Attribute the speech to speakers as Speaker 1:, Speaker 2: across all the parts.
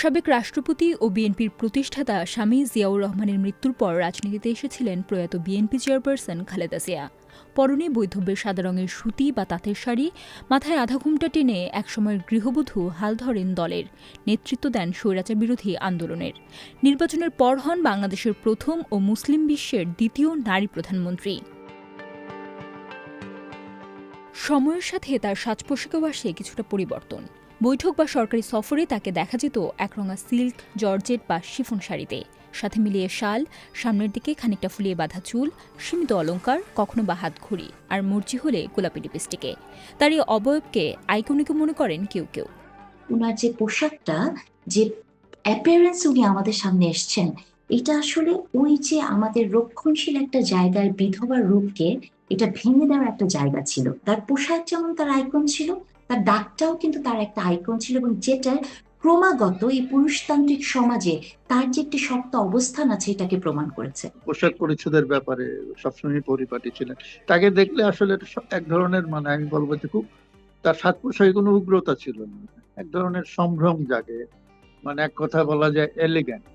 Speaker 1: সাবেক রাষ্ট্রপতি ও বিএনপির প্রতিষ্ঠাতা স্বামী জিয়াউর রহমানের মৃত্যুর পর রাজনীতিতে এসেছিলেন প্রয়াত বিএনপি চেয়ারপারসন খালেদা জিয়া। পরনে বৈধব্যের সাদা রঙের সুতি বা তাঁতের শাড়ি, মাথায় আধা ঘুমটা টেনে একসময়ের গৃহবধূ হাল ধরেন দলের, নেতৃত্ব দেন স্বৈরাচার বিরোধী আন্দোলনের। নির্বাচনের পর হন বাংলাদেশের প্রথম ও মুসলিম বিশ্বের দ্বিতীয় নারী প্রধানমন্ত্রী। সময়ের সাথে তার সাজ পোশাকেও আসে কিছুটা পরিবর্তন। বৈঠক বা সরকারি সফরে তাকে দেখা যেত একরঙা সিল্ক, জর্জেট বা শিফন শাড়িতে, সাথে মিলিয়ে শাল, সামনের দিকে খানিকটা ফুলিয়ে বাঁধা চুল, সীমিত অলংকার, কখনো বা হাত ঘড়ি, আর মর্জি হলে গোলাপি লিপস্টিকে। তার এই অবয়বকে আইকনিকও মনে করেন কেউ কেউ।
Speaker 2: ওনার যে পোশাকটা, যে অ্যাপিয়ারেন্স উনি আমাদের সামনে এসছেন, এটা আসলে ওই যে আমাদের রক্ষণশীল একটা জায়গার বিধবার রূপকে এটা ভেঙে দেওয়ার একটা জায়গা ছিল। তার পোশাক যেমন তার আইকন ছিল, তার ডাকটাও কিন্তু তার একটা আইকন ছিল, এবং যেটা ক্রমাগত এই পুরুষতান্ত্রিক সমাজে তার যে একটি শক্ত অবস্থান আছে এটাকে প্রমাণ করেছে।
Speaker 3: পোশাক পরিচ্ছদের ব্যাপারে সবসময় পরিপাটি ছিলেন। তাকে দেখলে আসলে এক ধরনের আমি বলবো যে খুব তার সাজ পোশাকে কোনো উগ্রতা ছিল না, এক ধরনের সম্ভ্রম জাগে, এক কথা বলা যায় এলিগ্যান্ট।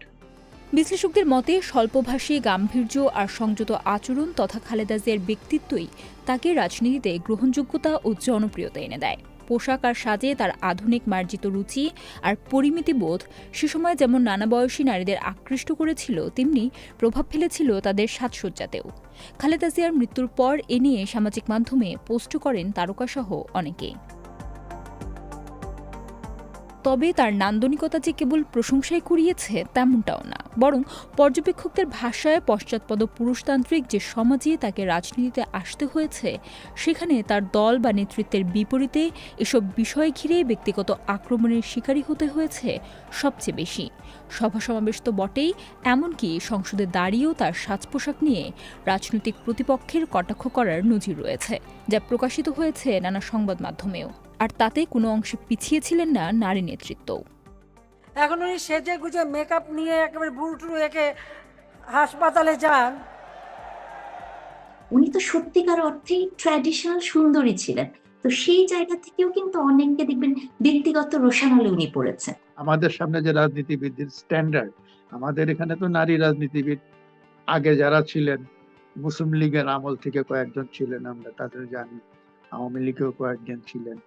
Speaker 1: বিশ্লেষকদের মতে স্বল্পভাষী গাম্ভীর্য আর সংযত আচরণ তথা খালেদা জিয়ার ব্যক্তিত্বই তাকে রাজনীতিতে গ্রহণযোগ্যতা ও জনপ্রিয়তা এনে দেয়। পোশাক আর সাজে তার আধুনিক মার্জিত রুচি আর পরিমিতিবোধ সে সময় যেমন নানা বয়সী নারীদের আকৃষ্ট করেছিল, তেমনি প্রভাব ফেলেছিল তাদের সাজসজ্জাতেও। খালেদা জিয়ার মৃত্যুর পর এ নিয়ে সামাজিক মাধ্যমে পোস্ট করেন তারকাসহ অনেকে। তবে তার নান্দনিকতা যে কেবল প্রশংসায় কুড়িয়েছে তেমনটাও না, বরং পর্যবেক্ষকদের ভাষায় পশ্চাৎপদ পুরুষতান্ত্রিক যে সমাজে তাকে রাজনীতিতে আসতে হয়েছে, সেখানে তার দল বা নেতৃত্বের বিপরীতে এসব বিষয় ঘিরে ব্যক্তিগত আক্রমণের শিকারী হতে হয়েছে সবচেয়ে বেশি। সভা সমাবেশ তো বটেই, এমনকি সংসদে দাঁড়িয়েও তার সাজ পোশাক নিয়ে রাজনৈতিক প্রতিপক্ষের কটাক্ষ করার নজির রয়েছে, যা প্রকাশিত হয়েছে নানা সংবাদ মাধ্যমেও। আর তাতে কোনো অংশে পিছিয়ে ছিলেন না নারী নেতৃত্ব।
Speaker 4: এখন উনি সেজে গুজে মেকআপ নিয়ে একেবারে বুড়ুটুরু একে হাসপাতালে যান।
Speaker 2: উনি তো সত্যিকার অর্থেই ট্র্যাডিশনাল সুন্দরী ছিলেন, তো সেই জায়গা থেকেও কিন্তু অনেককে দেখবেন ব্যক্তিগত রোষানলে উনি পড়েছেন।
Speaker 3: আমাদের সামনে যে রাজনীতিবিদদের স্ট্যান্ডার্ড, আমাদের এখানে তো নারী রাজনীতিবিদ আগে যারা ছিলেন, মুসলিম লীগের আমল থেকে কয়েকজন ছিলেন, আমরা তাদের জানি, আওয়ামী লীগেও কয়েকজন ছিলেন,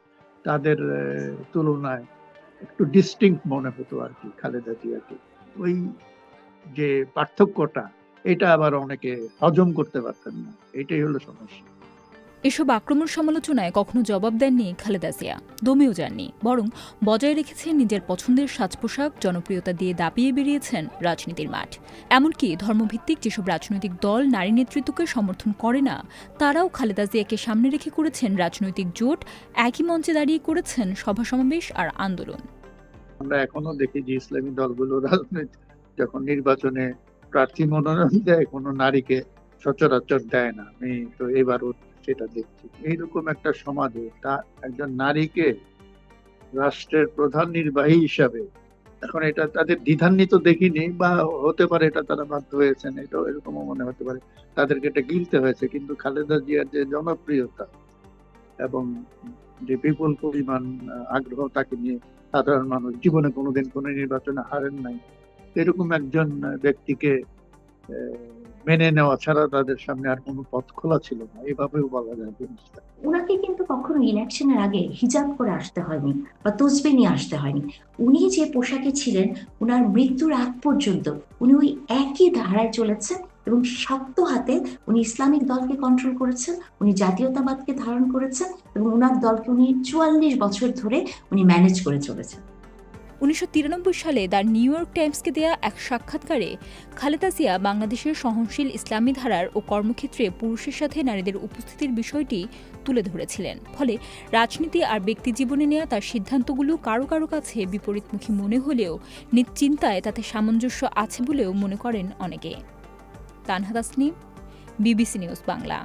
Speaker 3: তাদের তুলনায় একটু ডিস্টিংক্ট মনে হতো আর কি খালেদা জিয়াকে। ওই যে পার্থক্যটা, এটা আবার অনেকে হজম করতে পারতেন না, এটাই হলো সমস্যা।
Speaker 1: এসব আক্রমণ সমালোচনায় কখনো জবাব দেননি খালেদা জিয়া, দমেও যাননি, বরং বজায় রেখেছেন নিজের পছন্দের সাজ পোশাক, জনপ্রিয়তা দিয়ে দাপিয়ে বেরিয়েছেন রাজনীতির মাঠ। এমনকি ধর্মভিত্তিক যেসব রাজনৈতিক দল নারী নেতৃত্বকে সমর্থন করে না, তারাও খালেদা জিয়াকে সামনে রেখে করেছেন রাজনৈতিক জোট, একই মঞ্চে দাঁড়িয়ে করেছেন সভা সমাবেশ আর আন্দোলন।
Speaker 3: আমরা এখনো দেখি যে ইসলামী দলগুলো রাজনীতি যখন নির্বাচনে প্রার্থী মনোনয়ন দেয়, কোনো নারীকে সচরাচর দেয় না। আমি তো এবারও সেটা দেখছি। এইরকম একটা সমাজে একজন নারীকে রাষ্ট্রের প্রধান নির্বাহী হিসাবে, এখন এটা তাদের দ্বিধান্বিত দেখিনি, বা হতে পারে এটা তারা বাধ্য হয়েছেন, এটাও এরকমও মনে হতে পারে তাদেরকে এটা গিলতে হয়েছে। কিন্তু খালেদা জিয়ার যে জনপ্রিয়তা এবং যে বিপুল পরিমাণ আগ্রহ তাকে নিয়ে, সাধারণ মানুষ জীবনে কোনোদিন কোনো নির্বাচনে হারেন নাই, এরকম একজন ব্যক্তিকে মেনে নেওয়া ছাড়া তাদের সামনে আর কোনো পথ খোলা ছিল না, এভাবেও বলা যায় জিনিসটা।
Speaker 2: ওনাকে কিন্তু কখনো ইলেকশনের আগে হিজাব করে আসতে হয়নি বা তসবিহ নিয়ে আসতে হয়নি। উনি যে পোশাকে ছিলেন, উনার মৃত্যুর আগ পর্যন্ত উনি ওই একই ধারায় চলেছেন, এবং শক্ত হাতে উনি ইসলামিক দলকে কন্ট্রোল করেছেন, উনি জাতীয়তাবাদকে ধারণ করেছেন, এবং উনার দলকে উনি 44 বছর ধরে উনি ম্যানেজ করে চলেছেন।
Speaker 1: 1993 সালে দ্য নিউ ইয়র্ক টাইমসকে দেয়া এক সাক্ষাৎকারে খালেদা জিয়া বাংলাদেশের সহনশীল ইসলামী ধারার ও কর্মক্ষেত্রে পুরুষের সাথে নারীদের উপস্থিতির বিষয়টি তুলে ধরেছিলেন। ফলে রাজনীতি আর ব্যক্তিজীবনে নেওয়া তার সিদ্ধান্তগুলো কারো কারো কাছে বিপরীতমুখী মনে হলেও নিজ চিন্তায় তাতে সামঞ্জস্য আছে বলেও মনে করেন অনেকে। Tanha Tasnim, BBC news Bangla.